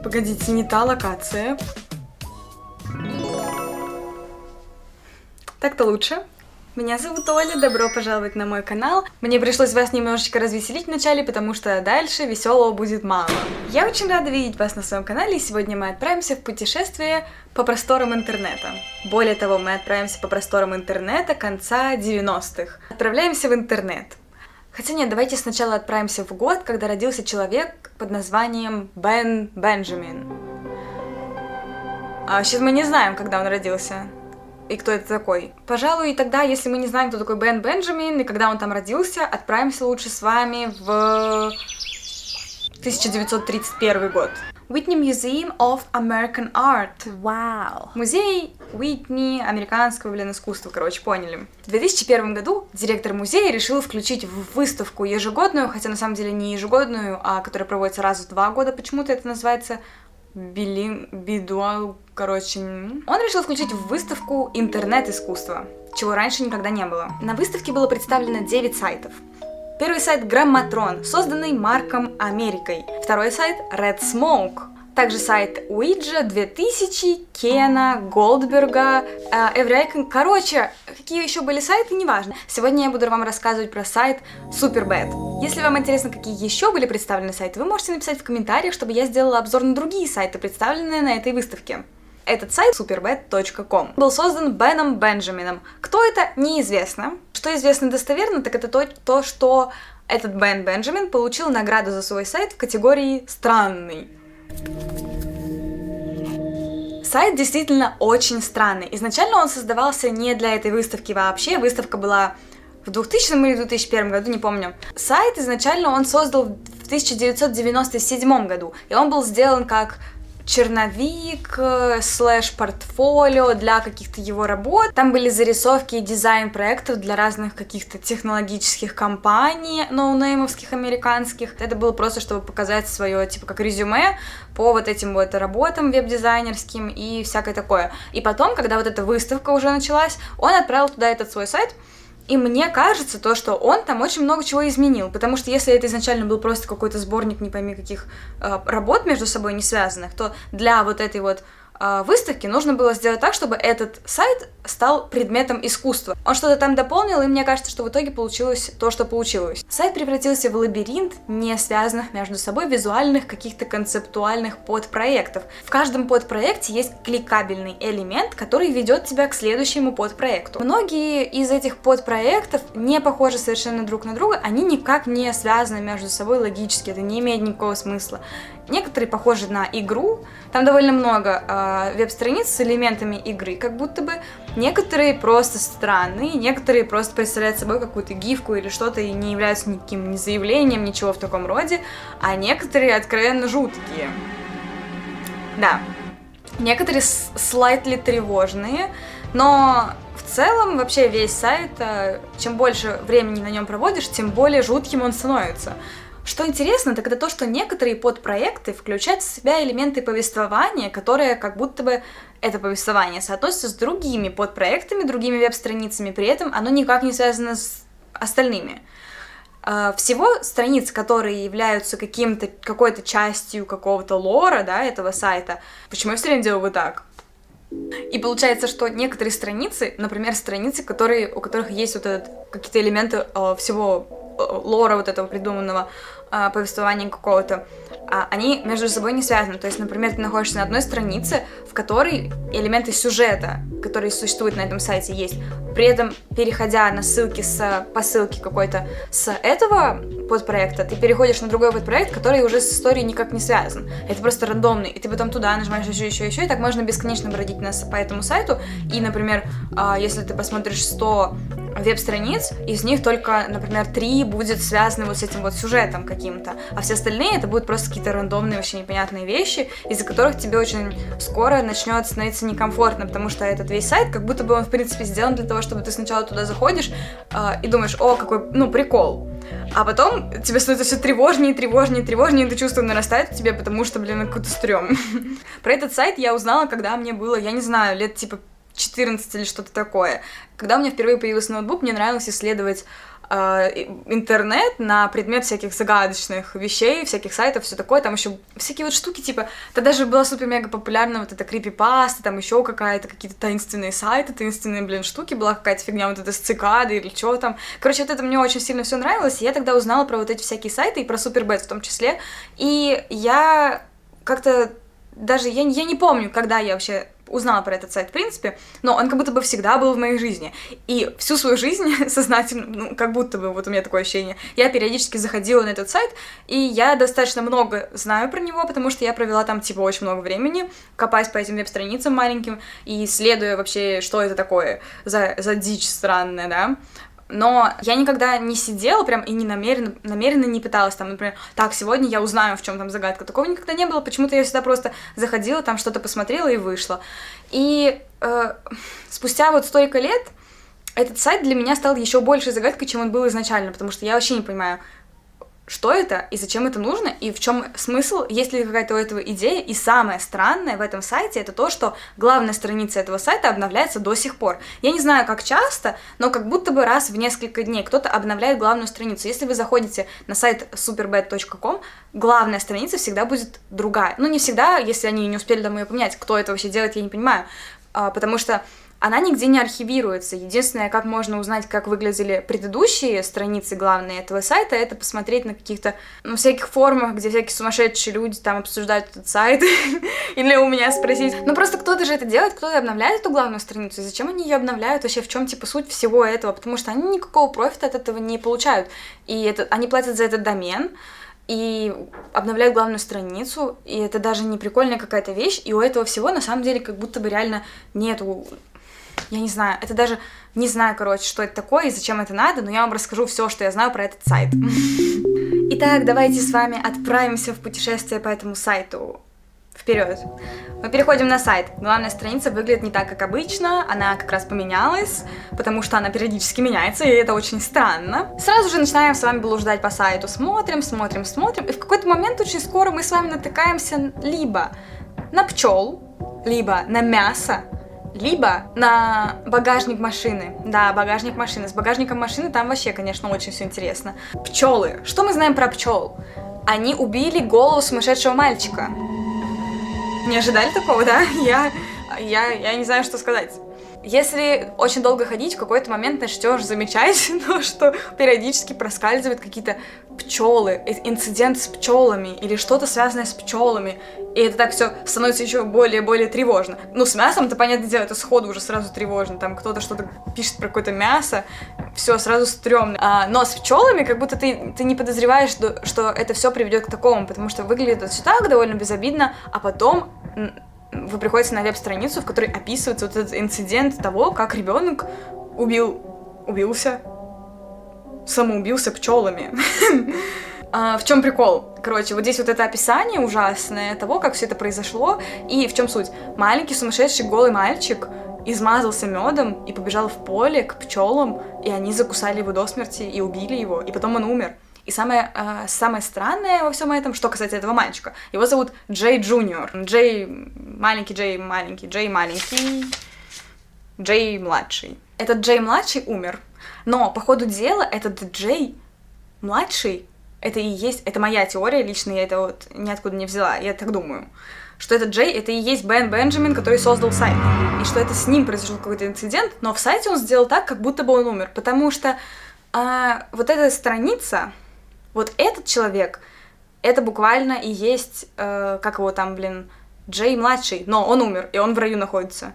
Погодите, не та локация. Так-то лучше. Меня зовут Оля, добро пожаловать на мой канал. Мне пришлось вас немножечко развеселить вначале, потому что дальше веселого будет мало. Я очень рада видеть вас на своем канале, и сегодня мы отправимся в путешествие по просторам интернета. Более того, мы отправимся по просторам интернета конца 90-х. Отправляемся в интернет. Хотя нет, давайте сначала отправимся в год, когда родился человек под названием Бен Бенджамин. А сейчас мы не знаем, когда он родился. И кто это такой? Пожалуй, тогда, если мы не знаем, кто такой Бен Бенджамин и когда он там родился, отправимся лучше с вами в 1931 год. Whitney Museum of American Art. Вау! Музей Уитни, американского, искусства, поняли. В 2001 году директор музея решил включить в выставку ежегодную, хотя на самом деле не ежегодную, а которая проводится раз в 2 года, почему-то это называется бидуал, Он решил включить в выставку интернет-искусство, чего раньше никогда не было. На выставке было представлено 9 сайтов. Первый сайт Грамматрон, созданный Марком Америкой. Второй сайт Red Smoke. Также сайт Ouija 2000, Кена, Голдберга, Every Icon. Какие еще были сайты, неважно. Сегодня я буду вам рассказывать про сайт Superbad. Если вам интересно, какие еще были представлены сайты, вы можете написать в комментариях, чтобы я сделала обзор на другие сайты, представленные на этой выставке. Этот сайт superbad.com был создан Беном Бенджамином. Кто это, неизвестно. Что известно достоверно, так это то, что этот Бен Бенджамин получил награду за свой сайт в категории «Странный». Сайт действительно очень странный. Изначально он создавался не для этой выставки вообще. Выставка была в 2000 или 2001 году, не помню. Сайт изначально он создал в 1997 году. И он был сделан как черновик, /портфолио для каких-то его работ. Там были зарисовки и дизайн проектов для разных каких-то технологических компаний, ноунеймовских, американских. Это было просто, чтобы показать свое, как резюме по вот этим вот работам веб-дизайнерским и всякое такое. И потом, когда вот эта выставка уже началась, он отправил туда этот свой сайт. И мне кажется, что он там очень много чего изменил, потому что если это изначально был просто какой-то сборник не пойми каких работ между собой не связанных, то для вот этой вот выставки нужно было сделать так, чтобы этот сайт стал предметом искусства. Он что-то там дополнил, и мне кажется, что в итоге получилось то, что получилось. Сайт превратился в лабиринт не связанных между собой визуальных каких-то концептуальных подпроектов. В каждом подпроекте есть кликабельный элемент, который ведет тебя к следующему подпроекту. Многие из этих подпроектов не похожи совершенно друг на друга, они никак не связаны между собой логически, это не имеет никакого смысла. Некоторые похожи на игру, там довольно много веб-страниц с элементами игры, как будто бы. Некоторые просто странные, некоторые просто представляют собой какую-то гифку или что-то и не являются никаким ни заявлением, ничего в таком роде, а некоторые откровенно жуткие. Да, некоторые slightly тревожные, но в целом вообще весь сайт, чем больше времени на нем проводишь, тем более жутким он становится. Что интересно, так это то, что некоторые подпроекты включают в себя элементы повествования, которые как будто бы это повествование соотносится с другими подпроектами, другими веб-страницами, при этом оно никак не связано с остальными. Всего страниц, которые являются какой-то частью какого-то лора, этого сайта. Почему я все время делаю вот так? И получается, что некоторые страницы, например, страницы, у которых есть какие-то элементы всего лора вот этого придуманного повествования какого-то, они между собой не связаны. То есть, например, ты находишься на одной странице, в которой элементы сюжета, которые существуют на этом сайте, есть. При этом, переходя на ссылки по ссылке какой-то с этого подпроекта, ты переходишь на другой подпроект, который уже с историей никак не связан. Это просто рандомный. И ты потом туда нажимаешь еще, и так можно бесконечно бродить по этому сайту. И, например, если ты посмотришь 100 веб-страниц, из них только, например, 3 будет связаны вот с этим вот сюжетом каким-то, а все остальные это будут просто какие-то рандомные, вообще непонятные вещи, из-за которых тебе очень скоро начнет становиться некомфортно, потому что этот весь сайт, как будто бы он, в принципе, сделан для того, чтобы ты сначала туда заходишь и думаешь, о, какой, прикол, а потом тебе становится все тревожнее, и это чувство нарастает в тебе, потому что, какой-то стрём. Про этот сайт я узнала, когда мне было, я не знаю, лет 14 или что-то такое. Когда у меня впервые появился ноутбук, мне нравилось исследовать интернет на предмет всяких загадочных вещей, всяких сайтов, все такое, там еще всякие вот штуки, типа, это даже была супер-мега популярна вот эта крипипаста, там еще какая-то, какие-то таинственные сайты, таинственные, блин, штуки, была какая-то фигня, вот это с цикады или что там. Короче, вот это мне очень сильно все нравилось, и я тогда узнала про вот эти всякие сайты, и про Супербет в том числе, и я как-то даже, я не помню, когда я вообще узнала про этот сайт, в принципе, но он как будто бы всегда был в моей жизни. И всю свою жизнь сознательно, ну, как будто бы, вот у меня такое ощущение, я периодически заходила на этот сайт, и я достаточно много знаю про него, потому что я провела там, типа, очень много времени, копаясь по этим веб-страницам маленьким, и исследуя вообще, что это такое за дичь странная, да. Но я никогда не сидела прям и не намеренно не пыталась там, например, так, сегодня я узнаю, в чем там загадка. Такого никогда не было, почему-то я всегда просто заходила, там что-то посмотрела и вышла. И спустя вот столько лет этот сайт для меня стал еще большей загадкой, чем он был изначально, потому что я вообще не понимаю, что это и зачем это нужно, и в чем смысл, есть ли какая-то у этого идея. И самое странное в этом сайте это то, что главная страница этого сайта обновляется до сих пор. Я не знаю, как часто, но как будто бы раз в несколько дней кто-то обновляет главную страницу. Если вы заходите на сайт superbet.com, главная страница всегда будет другая. Ну, не всегда, если они не успели там ее поменять. Кто это вообще делает, я не понимаю. Потому что она нигде не архивируется. Единственное, как можно узнать, как выглядели предыдущие страницы главные этого сайта, это посмотреть на каких-то, ну, всяких форумах, где всякие сумасшедшие люди там обсуждают этот сайт, или у меня спросить. Ну, просто кто-то же это делает, кто-то обновляет эту главную страницу, и зачем они ее обновляют, вообще в чем, типа, суть всего этого, потому что они никакого профита от этого не получают, и они платят за этот домен, и обновляют главную страницу, и это даже не прикольная какая-то вещь, и у этого всего на самом деле как будто бы реально нету. Я не знаю, это даже не знаю, короче, что это такое и зачем это надо, но я вам расскажу все, что я знаю про этот сайт. Итак, давайте с вами отправимся в путешествие по этому сайту. Вперед. Мы переходим на сайт. Главная страница выглядит не так, как обычно, она как раз поменялась, потому что она периодически меняется, и это очень странно. Сразу же начинаем с вами блуждать по сайту, смотрим, и в какой-то момент очень скоро мы с вами натыкаемся либо на пчел, либо на мясо, либо на багажник машины. Да, багажник машины. С багажником машины там вообще, конечно, очень все интересно. Пчелы. Что мы знаем про пчел? Они убили голову сумасшедшего мальчика. Не ожидали такого, да? Я не знаю, что сказать. Если очень долго ходить, в какой-то момент начнешь замечать, что периодически проскальзывают какие-то пчелы, инцидент с пчелами или что-то связанное с пчелами. И это так все становится еще более тревожно. Ну, с мясом-то, понятное дело, это сходу уже сразу тревожно. Там кто-то что-то пишет про какое-то мясо, все сразу стрёмно. Но с пчелами как будто ты не подозреваешь, что это все приведет к такому, потому что выглядит это все так довольно безобидно, а потом вы приходите на веб-страницу, в которой описывается вот этот инцидент того, как ребенок самоубился пчелами. В чем прикол? Короче, вот здесь вот это описание ужасное того, как все это произошло, и в чем суть? Маленький сумасшедший голый мальчик измазался медом и побежал в поле к пчелам, и они закусали его до смерти и убили его, и потом он умер. И самое странное во всем этом, что касается этого мальчика, его зовут Джей Джуниор. Джей младший. Этот Джей младший умер. Но по ходу дела этот Джей младший, это моя теория лично, я это вот ниоткуда не взяла, я так думаю, что этот Джей, это и есть Бен Бенджамин, который создал сайт, и что это с ним произошел какой-то инцидент, но в сайте он сделал так, как будто бы он умер, потому что вот эта страница, вот этот человек, это буквально и есть, как его там, Джей младший, но он умер, и он в раю находится.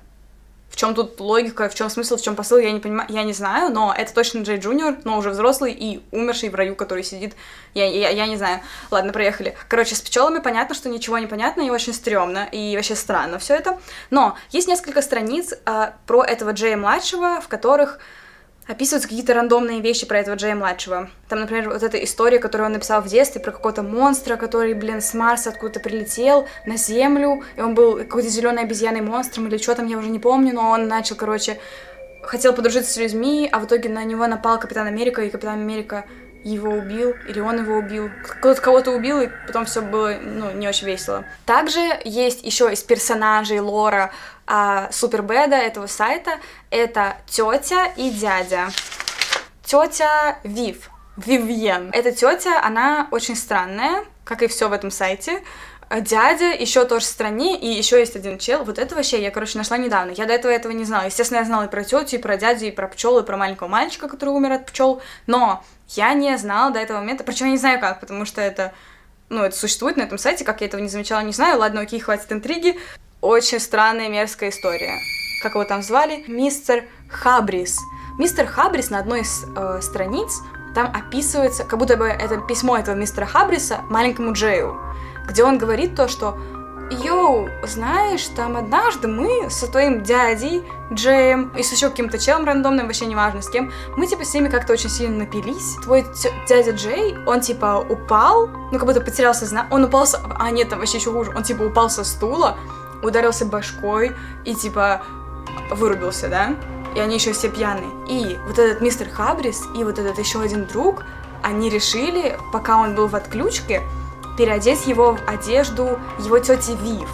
В чем тут логика, в чем смысл, в чем посыл, я не понимаю, я не знаю, но это точно Джей Джуниор, но уже взрослый и умерший в раю, который сидит, я не знаю. Ладно, проехали. Короче, с пчелами понятно, что ничего не понятно, и очень стрёмно, и вообще странно все это. Но есть несколько страниц про этого Джея младшего, в которых описываются какие-то рандомные вещи про этого Джея младшего. Там, например, вот эта история, которую он написал в детстве, про какого-то монстра, который, с Марса откуда-то прилетел на Землю, и он был какой-то зеленой обезьяной монстром, или что там, я уже не помню, но он начал, хотел подружиться с людьми, а в итоге на него напал Капитан Америка, и Капитан Америка его убил, или он его убил. Кто-то кого-то убил, и потом все было, не очень весело. Также есть еще из персонажей лора Супербеда, этого сайта, это тетя и дядя. тетя Вивьен. Эта тетя, она очень странная, как и все в этом сайте. Дядя еще тоже в стране, и еще есть один чел. Вот это вообще я, нашла недавно. Я до этого не знала. Естественно, я знала и про тетю, и про дядю, и про пчел, и про маленького мальчика, который умер от пчел. Но я не знала до этого момента. Причем я не знаю как, потому что это существует на этом сайте. Как я этого не замечала, не знаю. Ладно, окей, хватит интриги. Очень странная, мерзкая история. Как его там звали? Мистер Хабрис. Мистер Хабрис на одной из страниц там описывается, как будто бы это письмо этого мистера Хабриса маленькому Джею, где он говорит то, что «Йоу, знаешь, там однажды мы со твоим дядей Джеем и с еще каким-то челом рандомным, вообще неважно с кем, мы типа с ними как-то очень сильно напились. Твой дядя Джей, он типа упал, как будто потерял сознание, он упал нет, там вообще еще хуже, он типа упал со стула, ударился башкой и типа вырубился, да? И они еще все пьяные. И вот этот мистер Хабрис и вот этот еще один друг, они решили, пока он был в отключке, переодеть его в одежду его тети Вив.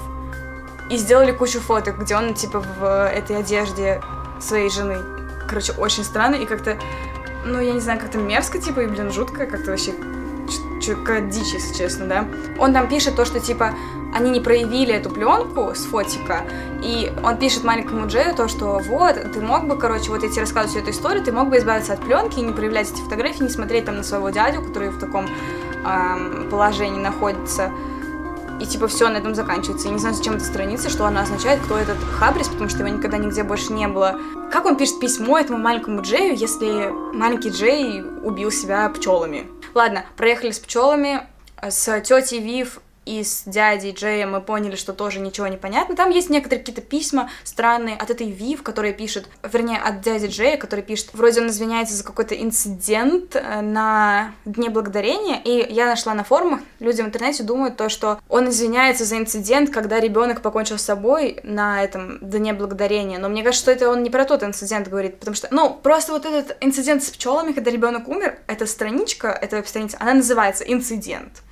И сделали кучу фоток, где он, типа, в этой одежде своей жены. Короче, очень странно и как-то, я не знаю, как-то мерзко, типа, и, жутко, как-то вообще какая-то дичь, если честно, да. Он там пишет то, что, типа, они не проявили эту пленку с фотика, и он пишет маленькому Джею то, что вот, ты мог бы, вот я тебе рассказываю всю эту историю, ты мог бы избавиться от пленки и не проявлять эти фотографии, не смотреть там на своего дядю, который в таком положении находится, и типа все на этом заканчивается. Я не знаю, зачем эта страница, что она означает, кто этот Хабрис, потому что его никогда нигде больше не было. Как он пишет письмо этому маленькому Джею, если маленький Джей убил себя пчелами? Ладно, проехали с пчелами, с тетей Вив и с дядей Джеем мы поняли, что тоже ничего не понятно. Там есть некоторые какие-то письма странные от этой Вив, которая пишет, вернее, от дяди Джея, который пишет, вроде он извиняется за какой-то инцидент на Дне Благодарения, и я нашла на форумах, люди в интернете думают то, что он извиняется за инцидент, когда ребенок покончил с собой на этом Дне Благодарения, но мне кажется, что это он не про тот инцидент говорит, потому что, просто вот этот инцидент с пчелами, когда ребенок умер, эта страничка, эта веб-страница, она называется «Инцидент».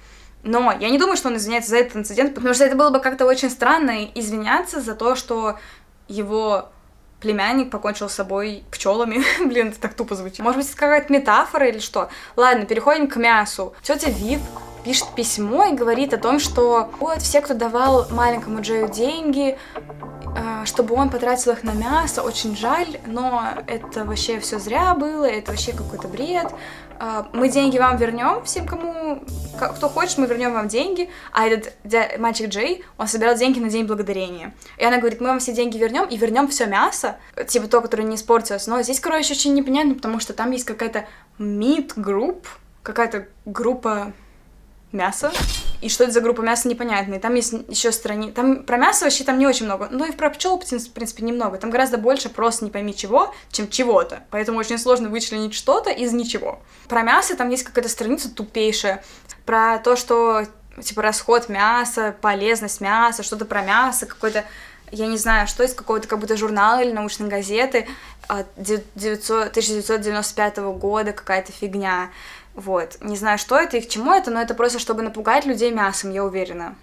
Но я не думаю, что он извиняется за этот инцидент, потому что это было бы как-то очень странно извиняться за то, что его племянник покончил с собой пчелами. Блин, это так тупо звучит. Может быть, это какая-то метафора или что? Ладно, переходим к мясу. Тетя Вив пишет письмо и говорит о том, что вот все, кто давал маленькому Джею деньги, чтобы он потратил их на мясо, очень жаль, но это вообще все зря было, это вообще какой-то бред. Мы деньги вам вернем, всем, кто хочет, мы вернем вам деньги. А этот мальчик Джей, он собирал деньги на День Благодарения. И она говорит, мы вам все деньги вернем и вернем все мясо, типа то, которое не испортилось. Но здесь, очень непонятно, потому что там есть какая-то meat group, какая-то группа мяса. И что это за группа мяса, непонятно. И там есть еще страницы. Там про мясо вообще там не очень много. И про пчел, в принципе, немного. Там гораздо больше просто не пойми чего, чем чего-то. Поэтому очень сложно вычленить что-то из ничего. Про мясо там есть какая-то страница тупейшая. Про то, что, типа, расход мяса, полезность мяса, что-то про мясо, какой-то, я не знаю, что из какого-то как будто журнала или научной газеты 1995 года, какая-то фигня. Вот, не знаю, что это и к чему это, но это просто, чтобы напугать людей мясом, я уверена.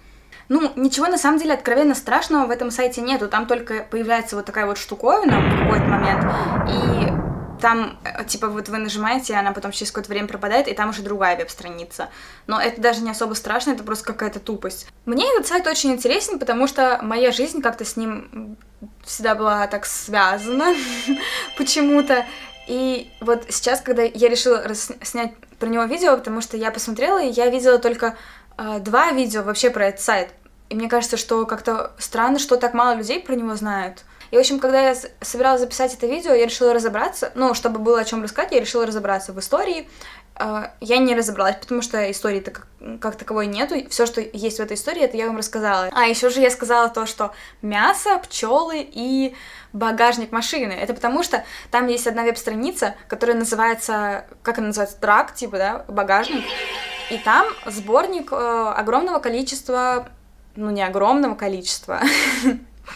Ничего на самом деле откровенно страшного в этом сайте нету, там только появляется вот такая вот штуковина в какой-то момент, и там, типа, вот вы нажимаете, и она потом через какое-то время пропадает, и там уже другая веб-страница. Но это даже не особо страшно, это просто какая-то тупость. Мне этот сайт очень интересен, потому что моя жизнь как-то с ним всегда была так связана почему-то. И вот сейчас, когда я решила снять про него видео, потому что я посмотрела, и я видела только 2 видео вообще про этот сайт. И мне кажется, что как-то странно, что так мало людей про него знают. И, в общем, когда я собиралась записать это видео, я решила разобраться, чтобы было о чем рассказать, я решила разобраться в истории. Я не разобралась, потому что истории-то как таковой нету. Все, что есть в этой истории, это я вам рассказала. А еще же я сказала то, что мясо, пчелы и багажник машины. Это потому что там есть одна веб-страница, которая называется, как она называется, трак, типа, да, багажник. И там сборник огромного количества, не огромного количества,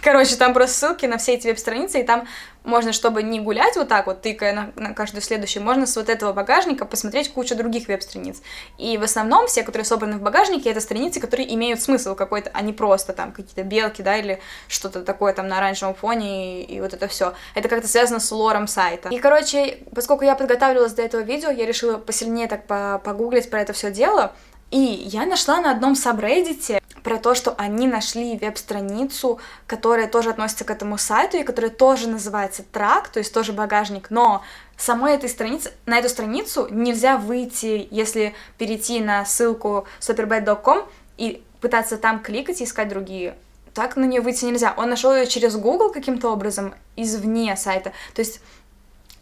Короче, там просто ссылки на все эти веб-страницы, и там можно, чтобы не гулять вот так вот, тыкая на каждую следующую, можно с вот этого багажника посмотреть кучу других веб-страниц. И в основном все, которые собраны в багажнике, это страницы, которые имеют смысл какой-то, а не просто там какие-то белки, да, или что-то такое там на оранжевом фоне, и вот это все. Это как-то связано с лором сайта. И, короче, поскольку я подготавливалась для этого видео, я решила посильнее так погуглить про это все дело, и я нашла на одном сабреддите про то, что они нашли веб-страницу, которая тоже относится к этому сайту, и которая тоже называется Track, то есть тоже багажник, но самой этой странице, на эту страницу нельзя выйти, если перейти на ссылку superbad.com и пытаться там кликать и искать другие. Так на нее выйти нельзя. Он нашел ее через Google каким-то образом, извне сайта. То есть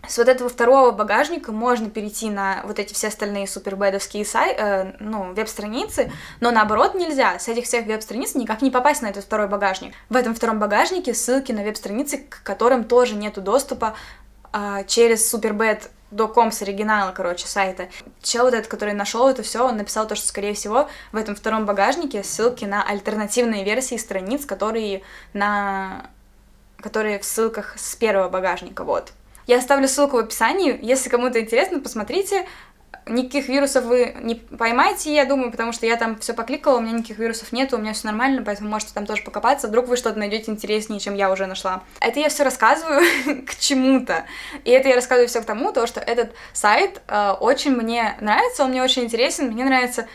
с вот этого второго багажника можно перейти на вот эти все остальные супербэдовские веб-страницы, но наоборот нельзя. С этих всех веб-страниц никак не попасть на этот второй багажник. В этом втором багажнике ссылки на веб-страницы, к которым тоже нету доступа через superbad.com с оригинала, сайта. Чел вот этот, который нашел это все, он написал то, что, скорее всего, в этом втором багажнике ссылки на альтернативные версии страниц, которые в ссылках с первого багажника, вот. Я оставлю ссылку в описании, если кому-то интересно, посмотрите. Никаких вирусов вы не поймаете, я думаю, потому что я там все покликала, у меня никаких вирусов нету, у меня все нормально, поэтому можете там тоже покопаться, вдруг вы что-то найдете интереснее, чем я уже нашла. Это я все рассказываю к чему-то, и это я рассказываю все к тому, что этот сайт очень мне нравится, он мне очень интересен, мне нравится.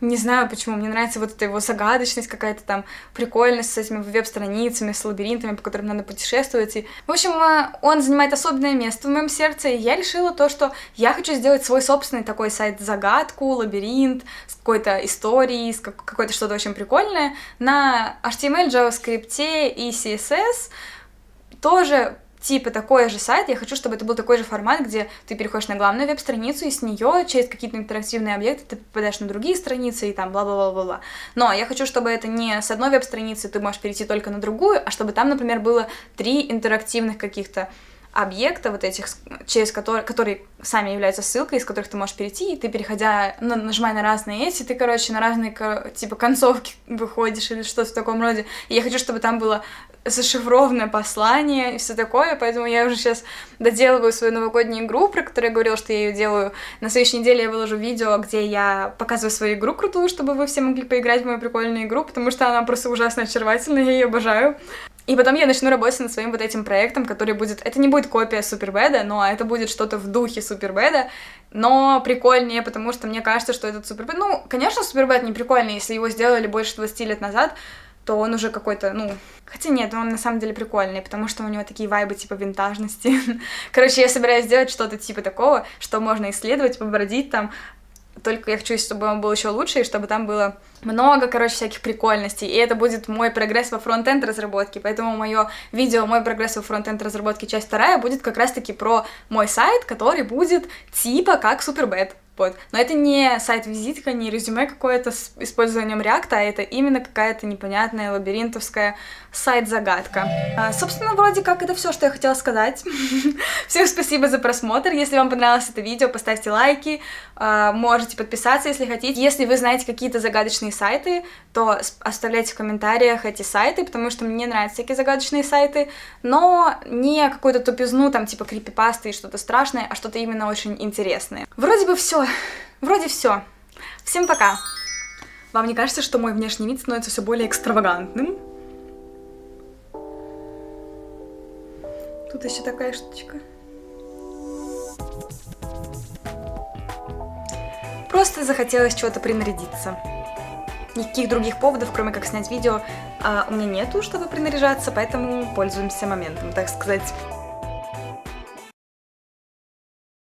Не знаю почему, мне нравится вот эта его загадочность, какая-то там прикольность с этими веб-страницами, с лабиринтами, по которым надо путешествовать. И, в общем, он занимает особенное место в моем сердце, и я решила то, что я хочу сделать свой собственный такой сайт-загадку, лабиринт, с какой-то историей, с какой-то что-то очень прикольное на HTML, JavaScript и CSS, тоже типа такой же сайт, я хочу, чтобы это был такой же формат, где ты переходишь на главную веб-страницу, и с нее через какие-то интерактивные объекты ты попадаешь на другие страницы, и там бла-бла-бла-бла-бла. Но я хочу, чтобы это не с одной веб-страницы ты можешь перейти только на другую, а чтобы там, например, было 3 интерактивных каких-то объекта, вот этих, которые сами являются ссылкой, из которых ты можешь перейти, и ты, переходя, нажимая на разные эти, ты, на разные, типа, концовки выходишь или что-то в таком роде. И я хочу, чтобы там было зашифрованное послание и все такое, поэтому я уже сейчас доделываю свою новогоднюю игру, про которую я говорила, что я ее делаю. На следующей неделе я выложу видео, где я показываю свою игру крутую, чтобы вы все могли поиграть в мою прикольную игру, потому что она просто ужасно очаровательная, я ее обожаю. И потом я начну работать над своим вот этим проектом, который будет... Это не будет копия Супербэда, но это будет что-то в духе Супербэда, но прикольнее, потому что мне кажется, что этот Супербэд... Ну, конечно, Супербэд не прикольный, если его сделали больше 20 лет назад, то он уже какой-то, Хотя нет, он на самом деле прикольный, потому что у него такие вайбы типа винтажности. Короче, я собираюсь сделать что-то типа такого, что можно исследовать, побродить там. Только я хочу, чтобы он был еще лучше, и чтобы там было много, всяких прикольностей. И это будет мой прогресс во фронт-энд разработке. Поэтому мое видео «Мой прогресс во фронт-энд разработке. Часть 2» будет как раз-таки про мой сайт, который будет типа как Супербэд. Вот. Но это не сайт-визитка, не резюме какое-то с использованием React, а это именно какая-то непонятная лабиринтовская сайт-загадка. Собственно, вроде как это все, что я хотела сказать. Всем спасибо за просмотр. Если вам понравилось это видео, поставьте лайки, можете подписаться, если хотите. Если вы знаете какие-то загадочные сайты, то оставляйте в комментариях эти сайты, потому что мне нравятся всякие загадочные сайты, но не какую-то тупизну, там, типа крипипасты и что-то страшное, а что-то именно очень интересное. Вроде бы все. Вроде все. Всем пока. Вам не кажется, что мой внешний вид становится все более экстравагантным? Тут еще такая штучка. Просто захотелось чего-то принарядиться. Никаких других поводов, кроме как снять видео, у меня нету, чтобы принаряжаться, поэтому пользуемся моментом, так сказать.